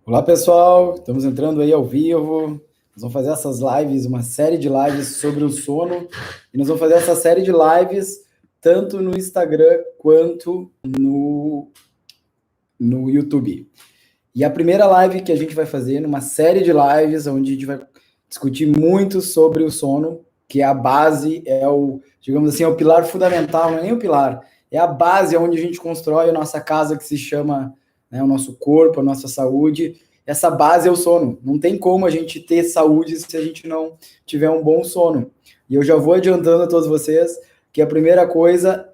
Olá, pessoal. Estamos entrando aí ao vivo. Nós vamos fazer essas lives, uma série de lives sobre o sono. E nós vamos fazer essa série de lives tanto no Instagram quanto no YouTube. E a primeira live que a gente vai fazer, numa série de lives, onde a gente vai discutir muito sobre o sono, que é a base, digamos assim, é o pilar fundamental, não é nem o pilar, é a base onde a gente constrói a nossa casa, que se chama, né, o nosso corpo, a nossa saúde. Essa base é o sono. Não tem como a gente ter saúde se a gente não tiver um bom sono. E eu já vou adiantando a todos vocês que a primeira coisa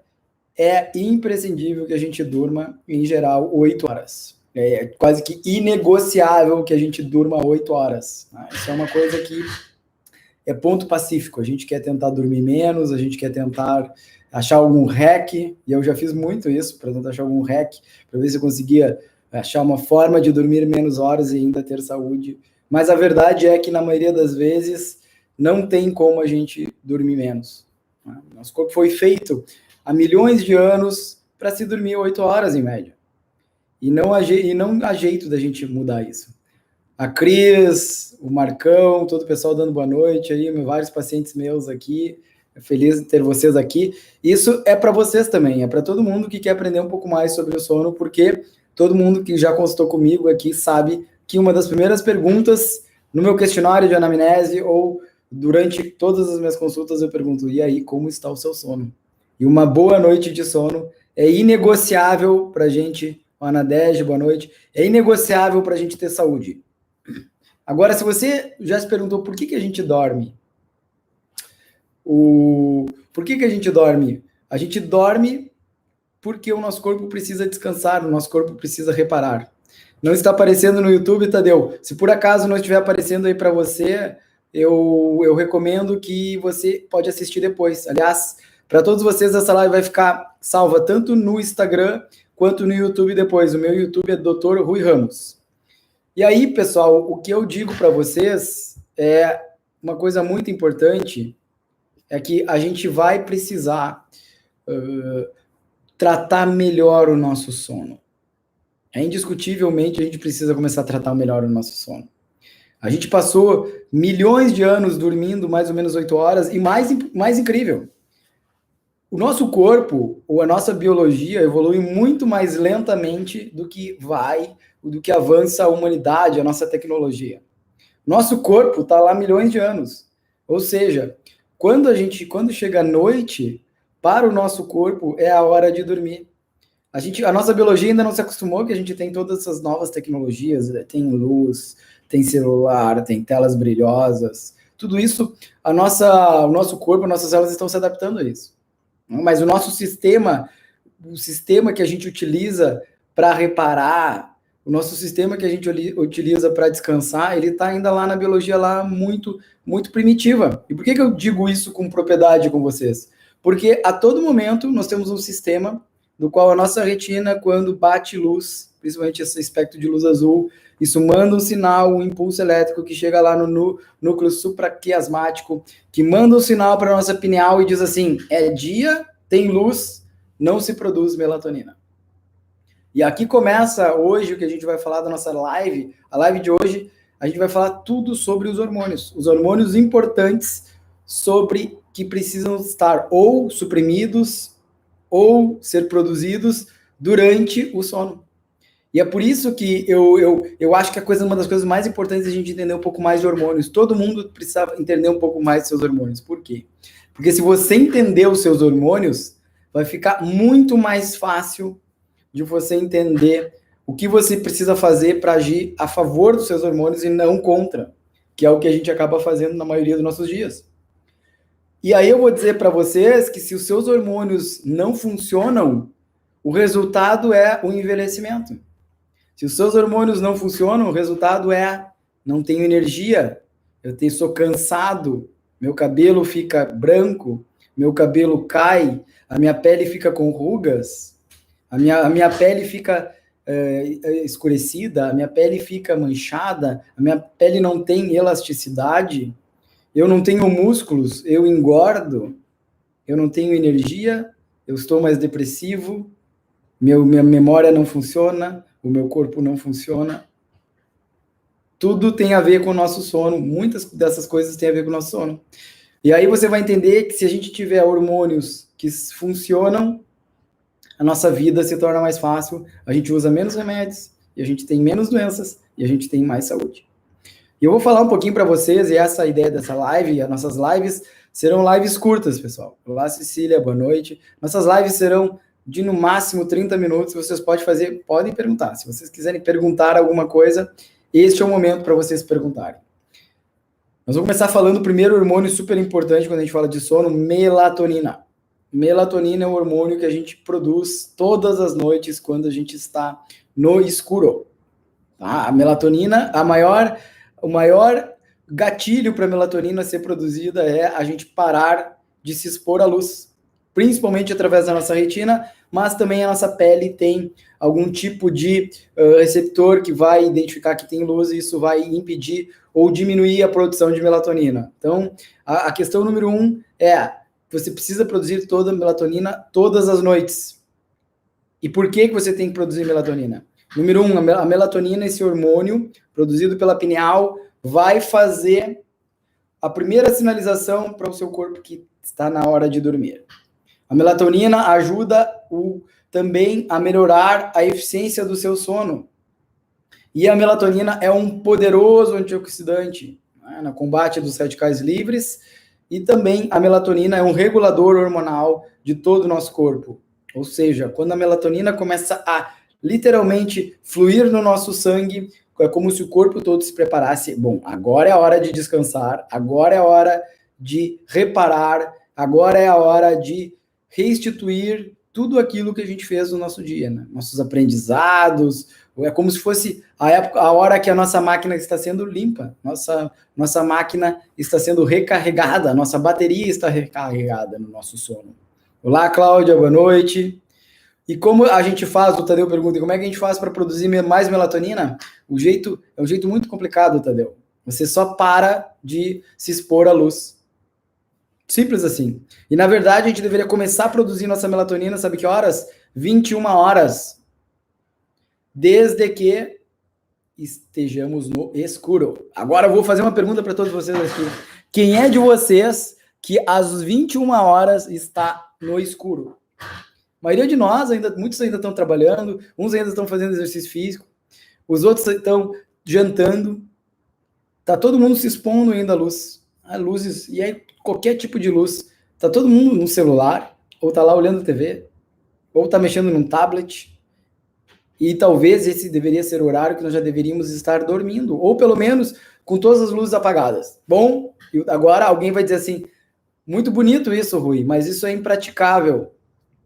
é imprescindível que a gente durma, em geral, 8 horas. É quase que inegociável que a gente durma 8 horas. Né? Isso é uma coisa que é ponto pacífico. A gente quer tentar dormir menos, a gente quer tentar achar algum hack, e eu já fiz muito isso, para tentar achar algum hack, para ver se eu conseguia achar uma forma de dormir menos horas e ainda ter saúde. Mas a verdade é que, na maioria das vezes, não tem como a gente dormir menos. Né? Nosso corpo foi feito há milhões de anos para se dormir 8 horas em média. E não há jeito da gente mudar isso. A Cris, o Marcão, todo o pessoal dando boa noite aí, vários pacientes meus aqui. Feliz de ter vocês aqui. Isso é para vocês também, é para todo mundo que quer aprender um pouco mais sobre o sono, porque todo mundo que já consultou comigo aqui sabe que uma das primeiras perguntas no meu questionário de anamnese ou durante todas as minhas consultas eu pergunto: e aí, como está o seu sono? E uma boa noite de sono é inegociável para a gente. Ana Dege, boa noite. É inegociável para a gente ter saúde. Agora, se você já se perguntou por que a gente dorme, por que a gente dorme? A gente dorme porque o nosso corpo precisa descansar, o nosso corpo precisa reparar. Não está aparecendo no YouTube, Tadeu? Se por acaso não estiver aparecendo aí para você, eu recomendo que você pode assistir depois. Aliás, para todos vocês, essa live vai ficar salva tanto no Instagram quanto no YouTube depois. O meu YouTube é Dr. Rui Ramos. E aí, pessoal, o que eu digo para vocês é uma coisa muito importante, é que a gente vai precisar tratar melhor o nosso sono. Indiscutivelmente, a gente precisa começar a tratar melhor o nosso sono. A gente passou milhões de anos dormindo mais ou menos 8 horas, e mais incrível, o nosso corpo, ou a nossa biologia, evolui muito mais lentamente do que avança a humanidade, a nossa tecnologia. Nosso corpo está lá milhões de anos. Ou seja, quando chega a noite, para o nosso corpo é a hora de dormir. A nossa biologia ainda não se acostumou que a gente tem todas essas novas tecnologias, né? Tem luz, tem celular, tem telas brilhosas. Tudo isso, o nosso corpo, as nossas células estão se adaptando a isso. Mas o sistema que a gente utiliza para reparar, o nosso sistema que a gente utiliza para descansar, ele está ainda lá na biologia lá muito, muito primitiva. E por que eu digo isso com propriedade com vocês? Porque a todo momento nós temos um sistema do qual a nossa retina, quando bate luz, principalmente esse espectro de luz azul, isso manda um sinal, um impulso elétrico que chega lá no núcleo supraquiasmático, que manda um sinal para a nossa pineal e diz assim: é dia, tem luz, não se produz melatonina. E aqui começa hoje o que a gente vai falar da nossa live. A live de hoje, a gente vai falar tudo sobre os hormônios importantes sobre que precisam estar ou suprimidos ou ser produzidos durante o sono. E é por isso que eu acho que uma das coisas mais importantes é a gente entender um pouco mais de hormônios. Todo mundo precisa entender um pouco mais de seus hormônios. Por quê? Porque se você entender os seus hormônios, vai ficar muito mais fácil de você entender o que você precisa fazer para agir a favor dos seus hormônios e não contra, que é o que a gente acaba fazendo na maioria dos nossos dias. E aí eu vou dizer para vocês que se os seus hormônios não funcionam, o resultado é o envelhecimento. Se os seus hormônios não funcionam, o resultado é: não tenho energia, sou cansado, meu cabelo fica branco, meu cabelo cai, a minha pele fica com rugas, a minha pele fica escurecida, a minha pele fica manchada, a minha pele não tem elasticidade, eu não tenho músculos, eu engordo, eu não tenho energia, eu estou mais depressivo, minha memória não funciona, o meu corpo não funciona. Tudo tem a ver com o nosso sono, muitas dessas coisas têm a ver com o nosso sono. E aí você vai entender que se a gente tiver hormônios que funcionam, a nossa vida se torna mais fácil, a gente usa menos remédios, e a gente tem menos doenças, e a gente tem mais saúde. E eu vou falar um pouquinho para vocês, e essa é a ideia dessa live, as nossas lives serão lives curtas, pessoal. Olá, Cecília, boa noite. Nossas lives serão de no máximo 30 minutos, vocês podem perguntar. Se vocês quiserem perguntar alguma coisa, este é o momento para vocês perguntarem. Nós vamos começar falando do primeiro hormônio super importante quando a gente fala de sono, melatonina. Melatonina é um hormônio que a gente produz todas as noites quando a gente está no escuro. Tá? A melatonina, o maior gatilho para a melatonina ser produzida é a gente parar de se expor à luz, principalmente através da nossa retina, mas também a nossa pele tem algum tipo de receptor que vai identificar que tem luz e isso vai impedir ou diminuir a produção de melatonina. Então, a questão número 1 é, você precisa produzir toda a melatonina todas as noites. E por que você tem que produzir melatonina? Número 1, a melatonina, esse hormônio produzido pela pineal, vai fazer a primeira sinalização para o seu corpo que está na hora de dormir. A melatonina ajuda também a melhorar a eficiência do seu sono. E a melatonina é um poderoso antioxidante, né, no combate dos radicais livres, e também a melatonina é um regulador hormonal de todo o nosso corpo. Ou seja, quando a melatonina começa a literalmente fluir no nosso sangue, é como se o corpo todo se preparasse. Bom, agora é a hora de descansar, agora é a hora de reparar, agora é a hora de restituir tudo aquilo que a gente fez no nosso dia, né? Nossos aprendizados, é como se fosse a hora que a nossa máquina está sendo limpa, nossa máquina está sendo recarregada, nossa bateria está recarregada no nosso sono. Olá, Cláudia, boa noite. E como a gente faz, o Tadeu pergunta, como é que a gente faz para produzir mais melatonina? É um jeito muito complicado, Tadeu. Você só para de se expor à luz. Simples assim. E, na verdade, a gente deveria começar a produzir nossa melatonina, sabe que horas? 21 horas. Desde que estejamos no escuro. Agora eu vou fazer uma pergunta para todos vocês aqui. Quem é de vocês que às 21 horas está no escuro? A maioria de nós, muitos ainda estão trabalhando, uns ainda estão fazendo exercício físico, os outros estão jantando. Tá todo mundo se expondo ainda à luz. A luzes, e aí qualquer tipo de luz. Tá todo mundo no celular, ou tá lá olhando TV, ou tá mexendo num tablet. E talvez esse deveria ser o horário que nós já deveríamos estar dormindo, ou pelo menos com todas as luzes apagadas. Bom, agora alguém vai dizer assim, muito bonito isso, Rui, mas isso é impraticável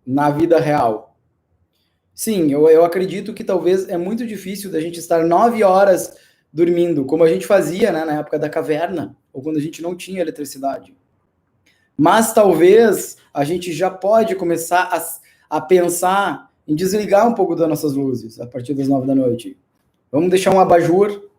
na vida real. Sim, eu acredito que talvez é muito difícil da gente estar 9 horas dormindo, como a gente fazia, né, na época da caverna, ou quando a gente não tinha eletricidade. Mas talvez a gente já pode começar a pensar em desligar um pouco das nossas luzes a partir das 9 da noite. Vamos deixar um abajur,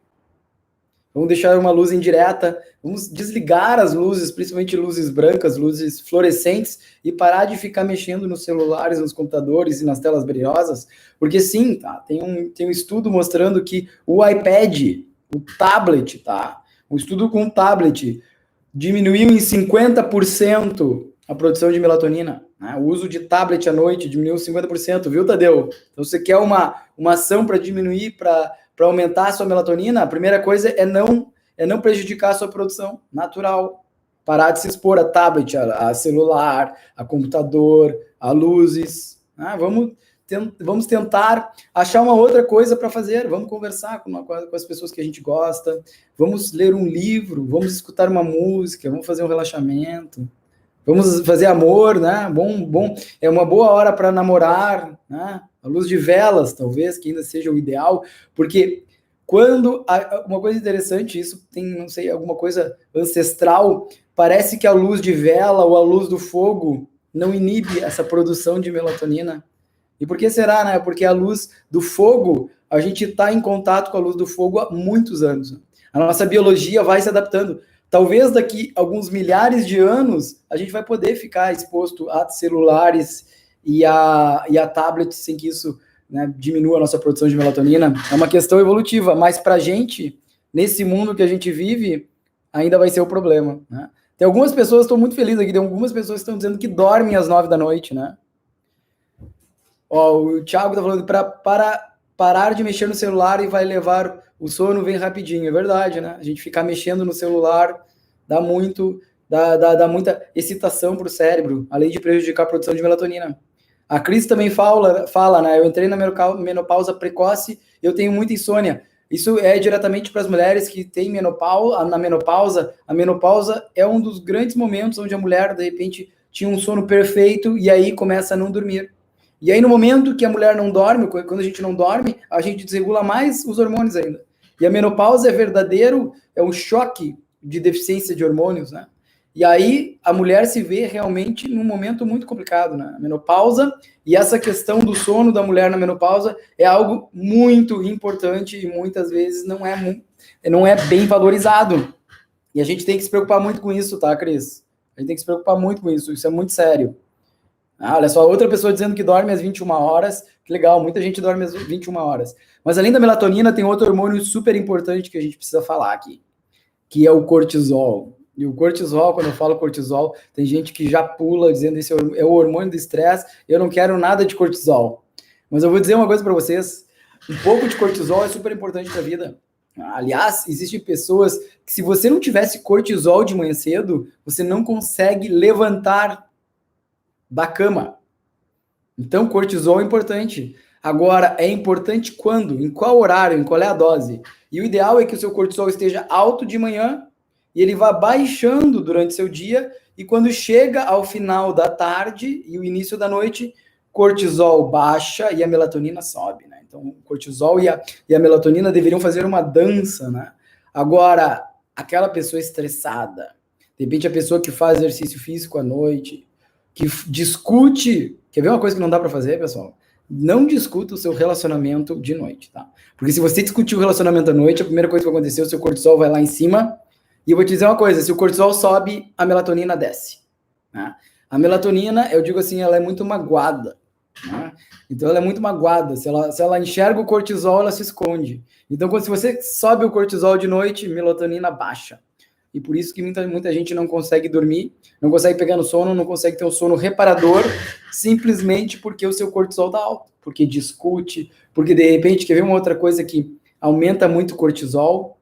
vamos deixar uma luz indireta, vamos desligar as luzes, principalmente luzes brancas, luzes fluorescentes, e parar de ficar mexendo nos celulares, nos computadores e nas telas brilhosas, porque sim, tá, tem um estudo mostrando que o iPad, o tablet, tá, um estudo com o tablet diminuiu em 50% a produção de melatonina. Né? O uso de tablet à noite diminuiu 50%, viu, Tadeu? Então, você quer uma ação para diminuir, para aumentar a sua melatonina, a primeira coisa é não prejudicar a sua produção natural. Parar de se expor a tablet, a celular, a computador, a luzes. Né? Vamos tentar achar uma outra coisa para fazer. Vamos conversar com as pessoas que a gente gosta. Vamos ler um livro. Vamos escutar uma música. Vamos fazer um relaxamento. Vamos fazer amor, né? Bom, é uma boa hora para namorar, né? A luz de velas, talvez, que ainda seja o ideal, porque uma coisa interessante, isso tem, não sei, alguma coisa ancestral, parece que a luz de vela ou a luz do fogo não inibe essa produção de melatonina. E por que será, né? Porque a luz do fogo, a gente está em contato com a luz do fogo há muitos anos. A nossa biologia vai se adaptando. Talvez daqui a alguns milhares de anos a gente vai poder ficar exposto a celulares e a tablets sem que isso, né, diminua a nossa produção de melatonina. É uma questão evolutiva, mas para a gente nesse mundo que a gente vive, ainda vai ser o problema, né? Tem algumas pessoas, estou muito feliz aqui, tem algumas pessoas que estão dizendo que dormem às 9 da noite, né? Ó, o Thiago tá falando para parar de mexer no celular e vai levar o sono, vem rapidinho. É verdade, né? A gente ficar mexendo no celular dá muita excitação para o cérebro, além de prejudicar a produção de melatonina. A Cris também fala, né? Eu entrei na menopausa precoce, eu tenho muita insônia. Isso é diretamente para as mulheres que têm menopausa. A menopausa é um dos grandes momentos onde a mulher, de repente, tinha um sono perfeito e aí começa a não dormir. E aí, no momento que a mulher não dorme, quando a gente não dorme, a gente desregula mais os hormônios ainda. E a menopausa é um choque de deficiência de hormônios, né? E aí, a mulher se vê realmente num momento muito complicado, né? A menopausa, e essa questão do sono da mulher na menopausa é algo muito importante e muitas vezes não é bem valorizado. E a gente tem que se preocupar muito com isso, tá, Cris? A gente tem que se preocupar muito com isso, isso é muito sério. Ah, olha só, outra pessoa dizendo que dorme às 21 horas. Que legal, muita gente dorme às 21 horas. Mas além da melatonina, tem outro hormônio super importante que a gente precisa falar aqui, que é o cortisol. E o cortisol, quando eu falo cortisol, tem gente que já pula dizendo esse é o hormônio do estresse, eu não quero nada de cortisol. Mas eu vou dizer uma coisa para vocês, um pouco de cortisol é super importante para a vida. Aliás, existem pessoas que se você não tivesse cortisol de manhã cedo, você não consegue levantar da cama. Então, cortisol é importante. Agora, é importante quando? Em qual horário? Em qual é a dose? E o ideal é que o seu cortisol esteja alto de manhã e ele vá baixando durante seu dia e quando chega ao final da tarde e o início da noite, cortisol baixa e a melatonina sobe, né? Então, o cortisol e a melatonina deveriam fazer uma dança, né? Agora, aquela pessoa estressada, de repente a pessoa que faz exercício físico à noite, que discute, quer ver uma coisa que não dá para fazer, pessoal? Não discuta o seu relacionamento de noite, tá? Porque se você discutir o relacionamento à noite, a primeira coisa que vai acontecer, o seu cortisol vai lá em cima, e eu vou te dizer uma coisa, se o cortisol sobe, a melatonina desce, né? A melatonina, eu digo assim, ela é muito magoada, né? Então ela é muito magoada, se ela enxerga o cortisol, ela se esconde. Então, se você sobe o cortisol de noite, melatonina baixa. E por isso que muita gente não consegue dormir, não consegue pegar no sono, não consegue ter um sono reparador, simplesmente porque o seu cortisol está alto, porque discute, porque de repente, quer ver uma outra coisa que aumenta muito o cortisol?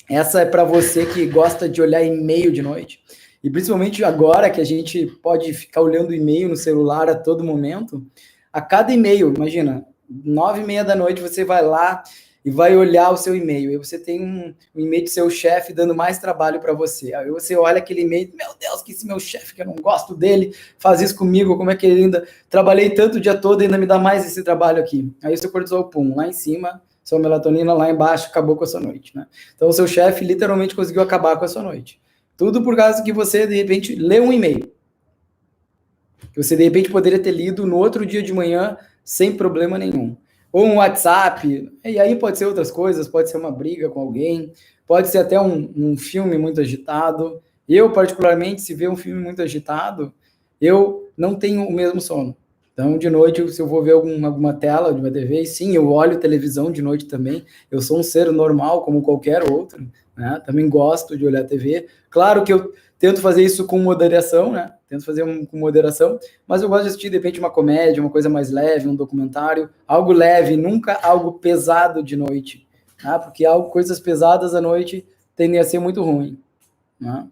Essa é para você que gosta de olhar e-mail de noite. E principalmente agora que a gente pode ficar olhando e-mail no celular a todo momento, a cada e-mail, imagina, 9h30 da noite você vai lá e vai olhar o seu e-mail, e você tem um e-mail do seu chefe dando mais trabalho para você. Aí você olha aquele e-mail, meu Deus, que esse meu chefe, que eu não gosto dele, faz isso comigo, como é que ele ainda... Trabalhei tanto o dia todo e ainda me dá mais esse trabalho aqui. Aí o seu cortisol, pum, lá em cima, sua melatonina lá embaixo, acabou com a sua noite, né? Então o seu chefe literalmente conseguiu acabar com a sua noite. Tudo por causa que você, de repente, leu um e-mail. Que você, de repente, poderia ter lido no outro dia de manhã, sem problema nenhum. Ou um WhatsApp, e aí pode ser outras coisas, pode ser uma briga com alguém, pode ser até um filme muito agitado. Eu, particularmente, se ver um filme muito agitado, eu não tenho o mesmo sono. Então, de noite, se eu vou ver alguma tela de uma TV, sim, eu olho televisão de noite também. Eu sou um ser normal, como qualquer outro, né? Também gosto de olhar TV. Claro que eu tento fazer isso com moderação, né? Tento fazer com moderação, mas eu gosto de assistir, de repente, uma comédia, uma coisa mais leve, um documentário, algo leve, nunca algo pesado de noite, né? Porque coisas pesadas à noite tendem a ser muito ruim, né?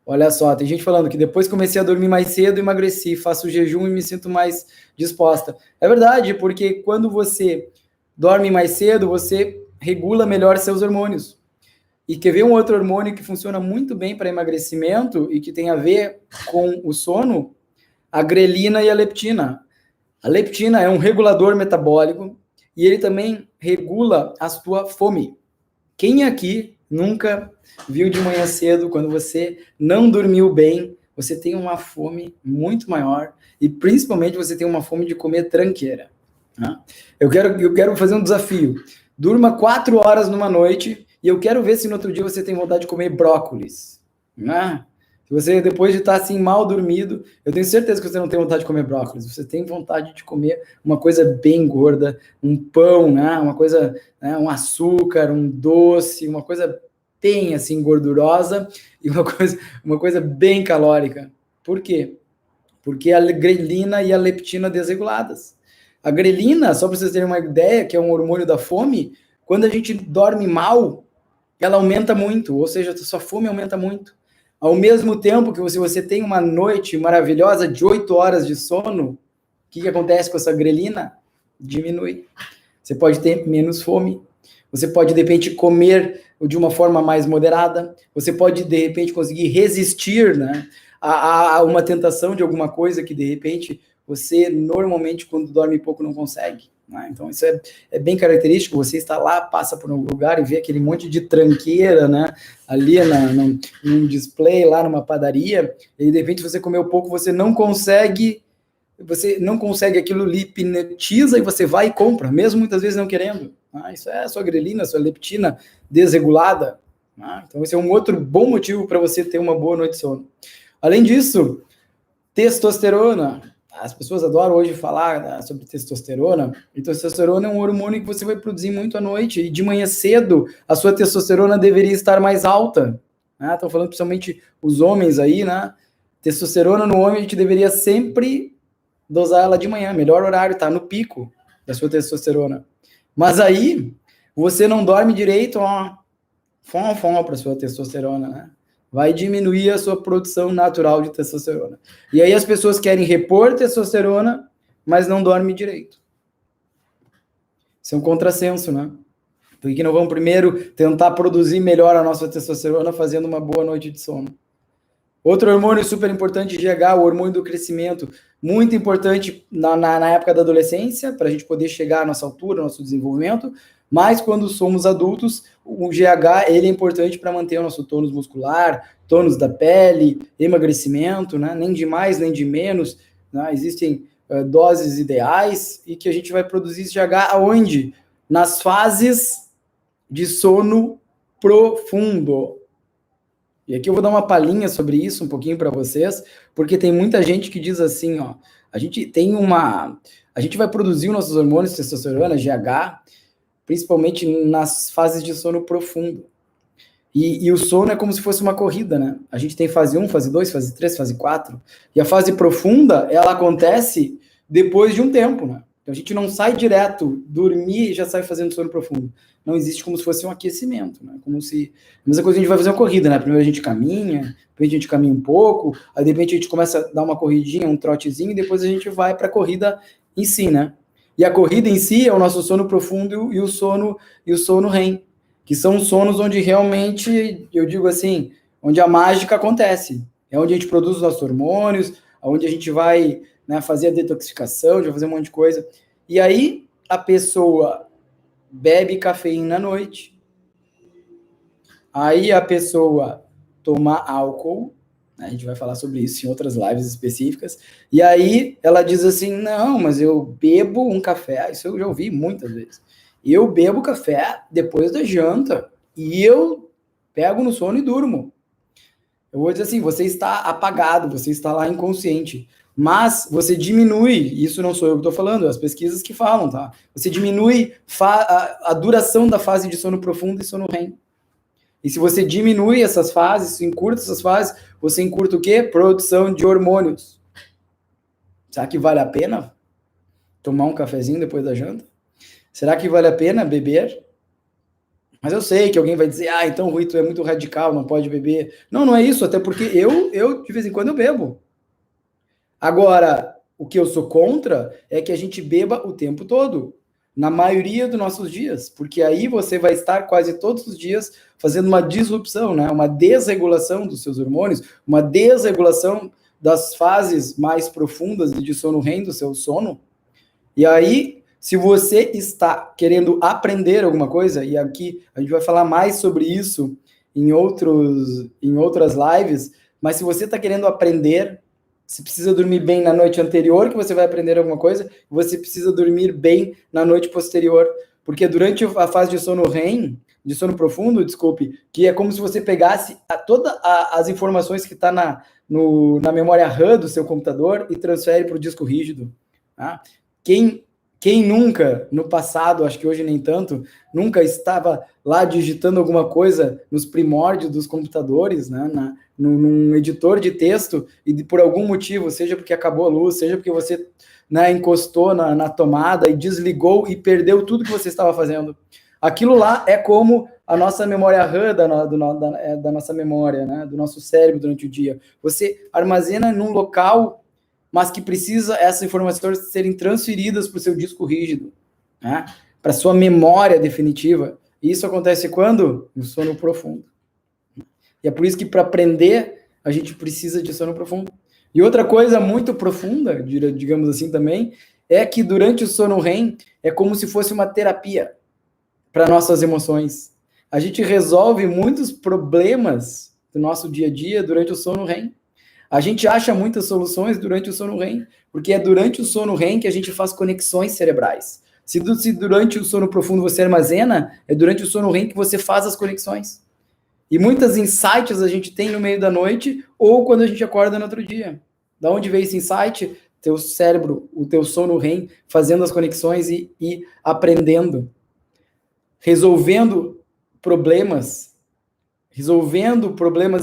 Olha só, tem gente falando que depois comecei a dormir mais cedo, emagreci, faço jejum e me sinto mais disposta. É verdade, porque quando você dorme mais cedo, você regula melhor seus hormônios. E quer ver um outro hormônio que funciona muito bem para emagrecimento e que tem a ver com o sono? A grelina e a leptina. A leptina é um regulador metabólico e ele também regula a sua fome. Quem aqui nunca viu de manhã cedo, quando você não dormiu bem, você tem uma fome muito maior e principalmente você tem uma fome de comer tranqueira, né? Eu quero fazer um desafio. Durma 4 horas numa noite e eu quero ver se no outro dia você tem vontade de comer brócolis, né? Se você, depois de estar assim mal dormido, eu tenho certeza que você não tem vontade de comer brócolis, você tem vontade de comer uma coisa bem gorda, um pão, né? Uma coisa, né? Um açúcar, um doce, uma coisa bem assim gordurosa e uma coisa bem calórica. Por quê? Porque a grelina e a leptina desreguladas. A grelina, só para vocês terem uma ideia, que é um hormônio da fome, quando a gente dorme mal, ela aumenta muito, ou seja, a sua fome aumenta muito. Ao mesmo tempo que você tem uma noite maravilhosa de 8 horas de sono, o que acontece com essa grelina? Diminui. Você pode ter menos fome. Você pode, de repente, comer de uma forma mais moderada. Você pode, de repente, conseguir resistir, né, a uma tentação de alguma coisa que, de repente, você normalmente, quando dorme pouco, não consegue. Né? Então, isso é bem característico. Você está lá, passa por um lugar e vê aquele monte de tranqueira, né, ali num display, lá numa padaria, e, de repente, você comeu pouco, você não consegue aquilo, lhe hipnotiza e você vai e compra, mesmo muitas vezes não querendo. Isso é a sua grelina, a sua leptina desregulada. Então, esse é um outro bom motivo para você ter uma boa noite de sono. Além disso, testosterona. As pessoas adoram hoje falar sobre testosterona, e testosterona é um hormônio que você vai produzir muito à noite, e de manhã cedo a sua testosterona deveria estar mais alta. Estão falando principalmente os homens aí, né? Testosterona no homem a gente deveria sempre dosar ela de manhã, melhor horário, tá no pico da sua testosterona. Mas aí, você não dorme direito, para sua testosterona, né? Vai diminuir a sua produção natural de testosterona. E aí as pessoas querem repor testosterona, mas não dormem direito. Isso é um contrassenso, né? Por que não vamos primeiro tentar produzir melhor a nossa testosterona fazendo uma boa noite de sono? Outro hormônio super importante, GH, o hormônio do crescimento, muito importante na época da adolescência, para a gente poder chegar à nossa altura, ao nosso desenvolvimento, mas quando somos adultos, o GH ele é importante para manter o nosso tônus muscular, tônus da pele, emagrecimento, né? Nem de mais, nem de menos, né? Existem doses ideais e que a gente vai produzir esse GH aonde? Nas fases de sono profundo. E aqui eu vou dar uma palhinha sobre isso um pouquinho para vocês, porque tem muita gente que diz assim, ó, a gente vai produzir os nossos hormônios, testosterona, GH, principalmente nas fases de sono profundo. E o sono é como se fosse uma corrida, né? A gente tem fase 1, fase 2, fase 3, fase 4, e a fase profunda, ela acontece depois de um tempo, né? Então a gente não sai direto, dormir e já sai fazendo sono profundo. Não existe como se fosse um aquecimento, né? Como se... A mesma coisa a gente vai fazer uma corrida, né? Primeiro a gente caminha, depois a gente caminha um pouco, aí de repente a gente começa a dar uma corridinha, um trotezinho, e depois a gente vai para a corrida em si, né? E a corrida em si é o nosso sono profundo e o sono REM, que são sonos onde realmente, eu digo assim, onde a mágica acontece. É onde a gente produz os nossos hormônios, onde a gente vai, né, fazer a detoxificação, vai fazer um monte de coisa. E aí a pessoa bebe cafeína à noite. Aí a pessoa toma álcool, né, a gente vai falar sobre isso em outras lives específicas, e aí ela diz assim, não, mas eu bebo um café, isso eu já ouvi muitas vezes, eu bebo café depois da janta, e eu pego no sono e durmo. Eu vou dizer assim, você está apagado, você está lá inconsciente, mas você diminui, isso não sou eu que estou falando, é as pesquisas que falam, tá? Você diminui a duração da fase de sono profundo e sono REM. E se você diminui essas fases, encurta essas fases, você encurta o quê? Produção de hormônios. Será que vale a pena tomar um cafezinho depois da janta? Será que vale a pena beber? Mas eu sei que alguém vai dizer, então Rui, tu é muito radical, não pode beber. Não, não é isso, até porque eu de vez em quando eu bebo. Agora, o que eu sou contra é que a gente beba o tempo todo, na maioria dos nossos dias, porque aí você vai estar quase todos os dias fazendo uma disrupção, né? Uma desregulação dos seus hormônios, uma desregulação das fases mais profundas de sono REM do seu sono. E aí, se você está querendo aprender alguma coisa, e aqui a gente vai falar mais sobre isso em outras lives, mas se você está querendo aprender, você precisa dormir bem na noite anterior, que você vai aprender alguma coisa, e você precisa dormir bem na noite posterior, porque durante a fase de sono REM, de sono profundo, desculpe, que é como se você pegasse todas as informações que está na memória RAM do seu computador e transfere para o disco rígido. Tá? Quem nunca, no passado, acho que hoje nem tanto, nunca estava lá digitando alguma coisa nos primórdios dos computadores, né, num editor de texto, e por algum motivo, seja porque acabou a luz, seja porque você, né, encostou na tomada e desligou e perdeu tudo que você estava fazendo. Aquilo lá é como a nossa memória RAM da nossa memória, né, do nosso cérebro durante o dia. Você armazena num local, mas que precisa essas informações serem transferidas para o seu disco rígido, né? Para a sua memória definitiva. E isso acontece quando? No sono profundo. E é por isso que para aprender, a gente precisa de sono profundo. E outra coisa muito profunda, digamos assim também, é que durante o sono REM, é como se fosse uma terapia para nossas emoções. A gente resolve muitos problemas do nosso dia a dia durante o sono REM. A gente acha muitas soluções durante o sono REM, porque é durante o sono REM que a gente faz conexões cerebrais. Se durante o sono profundo você armazena, é durante o sono REM que você faz as conexões. E muitas insights a gente tem no meio da noite ou quando a gente acorda no outro dia. Da onde veio esse insight? Teu cérebro, o teu sono REM, fazendo as conexões e aprendendo. Resolvendo problemas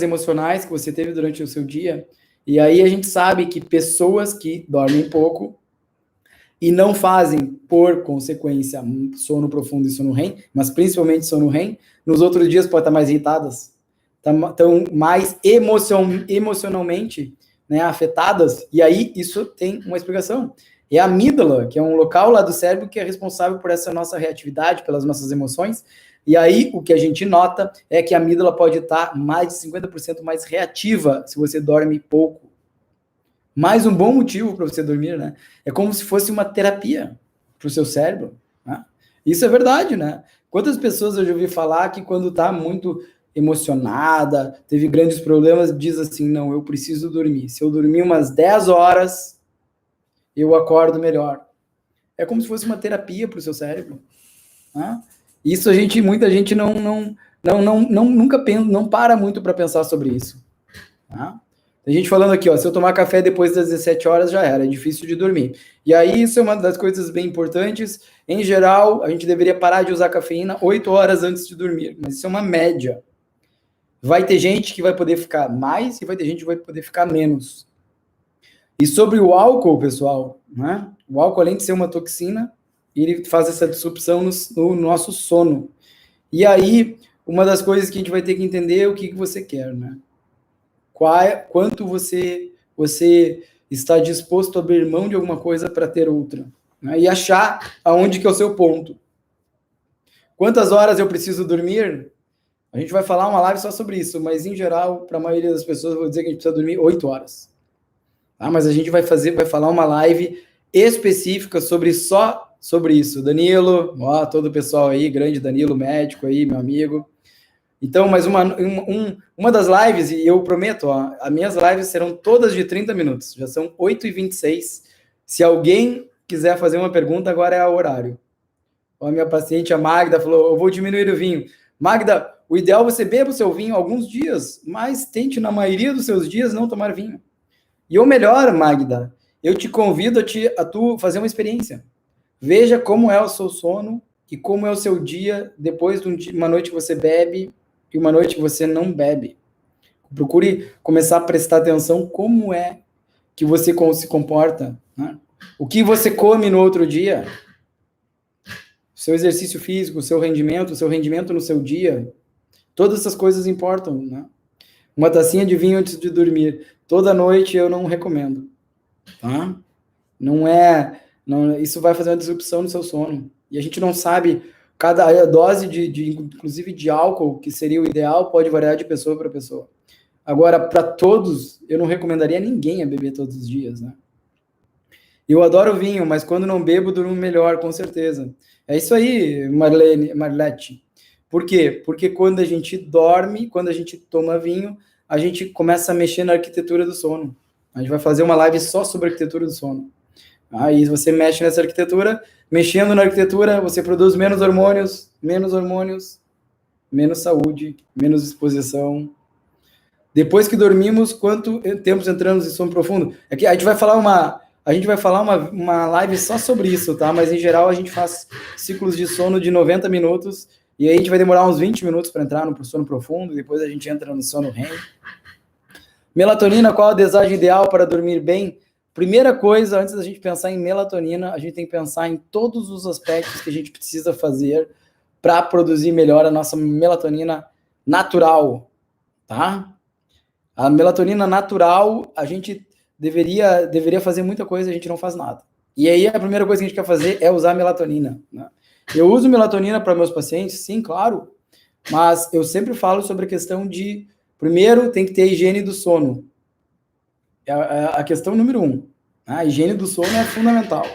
emocionais que você teve durante o seu dia. E aí a gente sabe que pessoas que dormem pouco e não fazem, por consequência, sono profundo e sono REM, mas principalmente sono REM, nos outros dias podem estar mais irritadas, estão mais emocionalmente, né, afetadas, e aí isso tem uma explicação. É a amígdala, que é um local lá do cérebro que é responsável por essa nossa reatividade, pelas nossas emoções. E aí, o que a gente nota é que a amígdala pode estar mais de 50% mais reativa se você dorme pouco. Mais um bom motivo para você dormir, né? É como se fosse uma terapia para o seu cérebro. Né? Isso é verdade, né? Quantas pessoas eu já ouvi falar que quando está muito emocionada, teve grandes problemas, diz assim, não, eu preciso dormir. Se eu dormir umas 10 horas, eu acordo melhor. É como se fosse uma terapia para o seu cérebro. Né? Isso muita gente nunca pensa, não para muito para pensar sobre isso. Tá? Tem gente falando aqui, ó, se eu tomar café depois das 17 horas já era, é difícil de dormir. E aí isso é uma das coisas bem importantes. Em geral, a gente deveria parar de usar cafeína 8 horas antes de dormir, mas isso é uma média. Vai ter gente que vai poder ficar mais e vai ter gente que vai poder ficar menos. E sobre o álcool, pessoal, né? O álcool, além de ser uma toxina, ele faz essa disrupção no nosso sono. E aí, uma das coisas que a gente vai ter que entender é o que você quer, né? Quanto você está disposto a abrir mão de alguma coisa para ter outra. Né? E achar aonde que é o seu ponto. Quantas horas eu preciso dormir? A gente vai falar uma live só sobre isso, mas em geral, para a maioria das pessoas, eu vou dizer que a gente precisa dormir 8 horas. Tá? Mas a gente vai falar uma live específica só sobre isso. Danilo, ó, todo o pessoal aí, grande Danilo, médico aí, meu amigo. Então, mas uma das lives, e eu prometo, ó, as minhas lives serão todas de 30 minutos, já são 8h26. Se alguém quiser fazer uma pergunta, agora é o horário. Ó, a minha paciente, a Magda, falou, eu vou diminuir o vinho. Magda, o ideal é você beba o seu vinho alguns dias, mas tente, na maioria dos seus dias, não tomar vinho. E o melhor, Magda, eu te convido a tu fazer uma experiência. Veja como é o seu sono e como é o seu dia depois de uma noite que você bebe e uma noite que você não bebe. Procure começar a prestar atenção como é que você se comporta. Né? O que você come no outro dia. O seu exercício físico, o seu rendimento no seu dia. Todas essas coisas importam. Né? Uma tacinha de vinho antes de dormir. Toda noite eu não recomendo. Tá? Isso vai fazer uma disrupção no seu sono. E a gente não sabe... Cada dose, inclusive de álcool, que seria o ideal, pode variar de pessoa para pessoa. Agora, para todos, eu não recomendaria ninguém a beber todos os dias, né? Eu adoro vinho, mas quando não bebo, durmo melhor, com certeza. É isso aí, Marlete. Por quê? Porque quando a gente dorme, quando a gente toma vinho, a gente começa a mexer na arquitetura do sono. A gente vai fazer uma live só sobre a arquitetura do sono. Aí você mexe nessa arquitetura, mexendo na arquitetura, você produz menos hormônios, menos saúde, menos exposição. Depois que dormimos, quanto tempo entramos em sono profundo? Aqui a gente vai falar uma live só sobre isso, tá? Mas em geral a gente faz ciclos de sono de 90 minutos e aí a gente vai demorar uns 20 minutos para entrar no sono profundo, depois a gente entra no sono REM. Melatonina, qual a dosagem ideal para dormir bem? Primeira coisa, antes da gente pensar em melatonina, a gente tem que pensar em todos os aspectos que a gente precisa fazer para produzir melhor a nossa melatonina natural, tá? A melatonina natural, a gente deveria fazer muita coisa, a gente não faz nada. E aí a primeira coisa que a gente quer fazer é usar melatonina, né? Eu uso melatonina para meus pacientes, sim, claro, mas eu sempre falo sobre a questão de, primeiro, tem que ter a higiene do sono. É a questão número 1. Né? A higiene do sono é fundamental.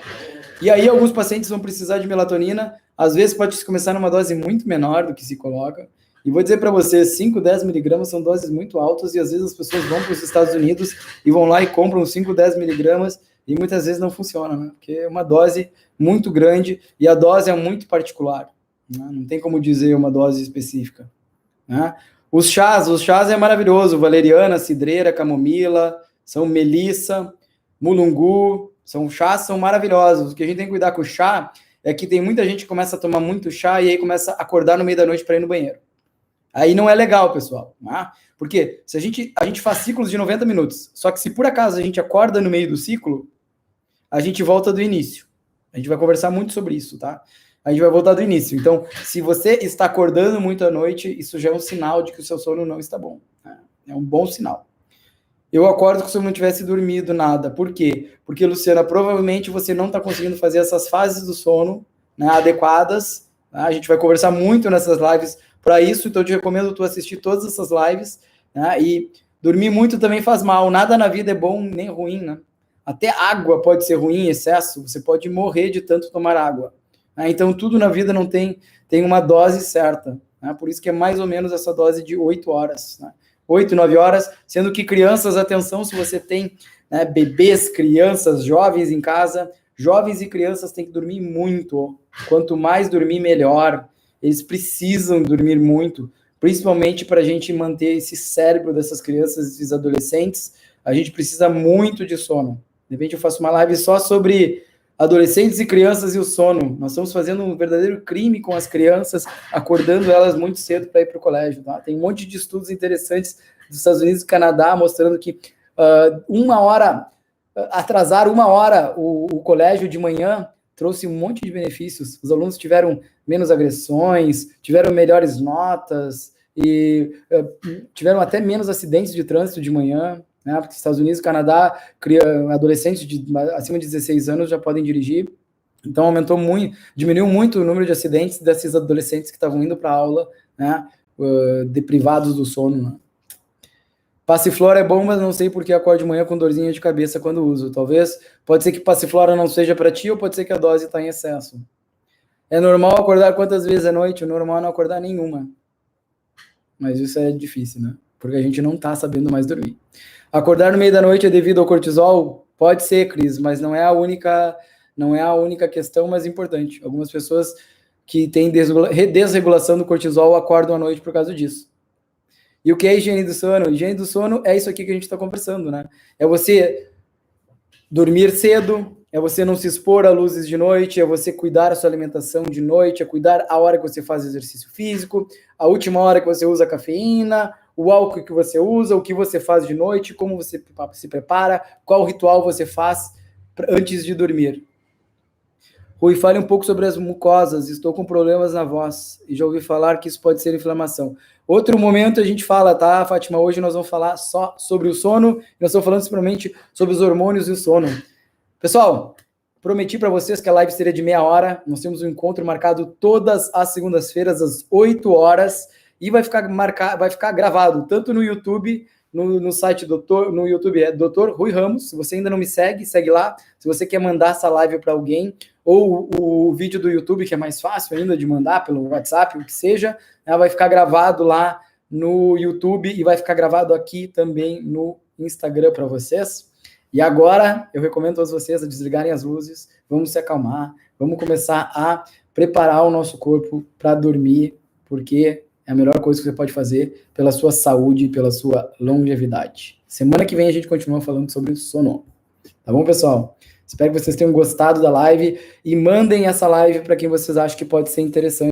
E aí alguns pacientes vão precisar de melatonina, às vezes pode começar numa dose muito menor do que se coloca, e vou dizer para vocês, 5, 10 miligramas são doses muito altas, e às vezes as pessoas vão para os Estados Unidos e vão lá e compram 5, 10 miligramas, e muitas vezes não funciona, né? Porque é uma dose muito grande, e a dose é muito particular, né? Não tem como dizer uma dose específica, né? Os chás é maravilhoso, valeriana, cidreira, camomila, são melissa, mulungu, chás são maravilhosos. O que a gente tem que cuidar com o chá é que tem muita gente que começa a tomar muito chá e aí começa a acordar no meio da noite para ir no banheiro. Aí não é legal, pessoal. Né? Porque se a gente faz ciclos de 90 minutos, só que se por acaso a gente acorda no meio do ciclo, a gente volta do início. A gente vai conversar muito sobre isso, tá? A gente vai voltar do início. Então, se você está acordando muito à noite, isso já é um sinal de que o seu sono não está bom. Né? É um bom sinal. Eu acordo como se eu não tivesse dormido nada. Por quê? Porque, Luciana, provavelmente você não está conseguindo fazer essas fases do sono, né, adequadas. Né? A gente vai conversar muito nessas lives para isso, então eu te recomendo tu assistir todas essas lives. Né? E dormir muito também faz mal. Nada na vida é bom nem ruim, né? Até água pode ser ruim em excesso. Você pode morrer de tanto tomar água. Né? Então, tudo na vida não tem uma dose certa. Né? Por isso que é mais ou menos essa dose de 8 horas. Né? 8, 9 horas, sendo que crianças, atenção, se você tem né, bebês, crianças, jovens em casa, jovens e crianças têm que dormir muito. Quanto mais dormir, melhor. Eles precisam dormir muito, principalmente para a gente manter esse cérebro dessas crianças, esses adolescentes. A gente precisa muito de sono. De repente eu faço uma live só sobre adolescentes e crianças e o sono. Nós estamos fazendo um verdadeiro crime com as crianças, acordando elas muito cedo para ir para o colégio. Tá? Tem um monte de estudos interessantes dos Estados Unidos e Canadá mostrando que atrasar uma hora o colégio de manhã trouxe um monte de benefícios. Os alunos tiveram menos agressões, tiveram melhores notas e tiveram até menos acidentes de trânsito de manhã. Né? Porque nos Estados Unidos e Canadá, adolescentes acima de 16 anos já podem dirigir. Então, diminuiu muito o número de acidentes desses adolescentes que estavam indo para a aula, né? Deprivados do sono. Né? Passiflora é bom, mas não sei por que acordo de manhã com dorzinha de cabeça quando uso. Pode ser que passiflora não seja para ti, ou pode ser que a dose está em excesso. É normal acordar quantas vezes à noite? O normal é não acordar nenhuma. Mas isso é difícil, né? Porque a gente não está sabendo mais dormir. Acordar no meio da noite é devido ao cortisol? Pode ser, Cris, mas não é a única questão mais importante. Algumas pessoas que têm desregulação do cortisol acordam à noite por causa disso. E o que é higiene do sono? Higiene do sono é isso aqui que a gente está conversando, né? É você dormir cedo, é você não se expor a luzes de noite, é você cuidar da sua alimentação de noite, é cuidar a hora que você faz exercício físico, a última hora que você usa a cafeína, o álcool que você usa, o que você faz de noite, como você se prepara, qual ritual você faz antes de dormir. Rui, fale um pouco sobre as mucosas. Estou com problemas na voz e já ouvi falar que isso pode ser inflamação. Outro momento a gente fala, tá, Fátima? Hoje nós vamos falar só sobre o sono. Nós estamos falando simplesmente sobre os hormônios e o sono. Pessoal, prometi para vocês que a live seria de meia hora. Nós temos um encontro marcado todas as segundas-feiras, às 8 horas. E vai ficar gravado tanto no YouTube, no site no YouTube é Dr. Rui Ramos. Se você ainda não me segue, segue lá. Se você quer mandar essa live para alguém, ou o vídeo do YouTube, que é mais fácil ainda de mandar pelo WhatsApp, o que seja, vai ficar gravado lá no YouTube e vai ficar gravado aqui também no Instagram para vocês. E agora eu recomendo a todos vocês a desligarem as luzes, vamos se acalmar, vamos começar a preparar o nosso corpo para dormir, porque é a melhor coisa que você pode fazer pela sua saúde e pela sua longevidade. Semana que vem a gente continua falando sobre o sono. Tá bom, pessoal? Espero que vocês tenham gostado da live e mandem essa live para quem vocês acham que pode ser interessante.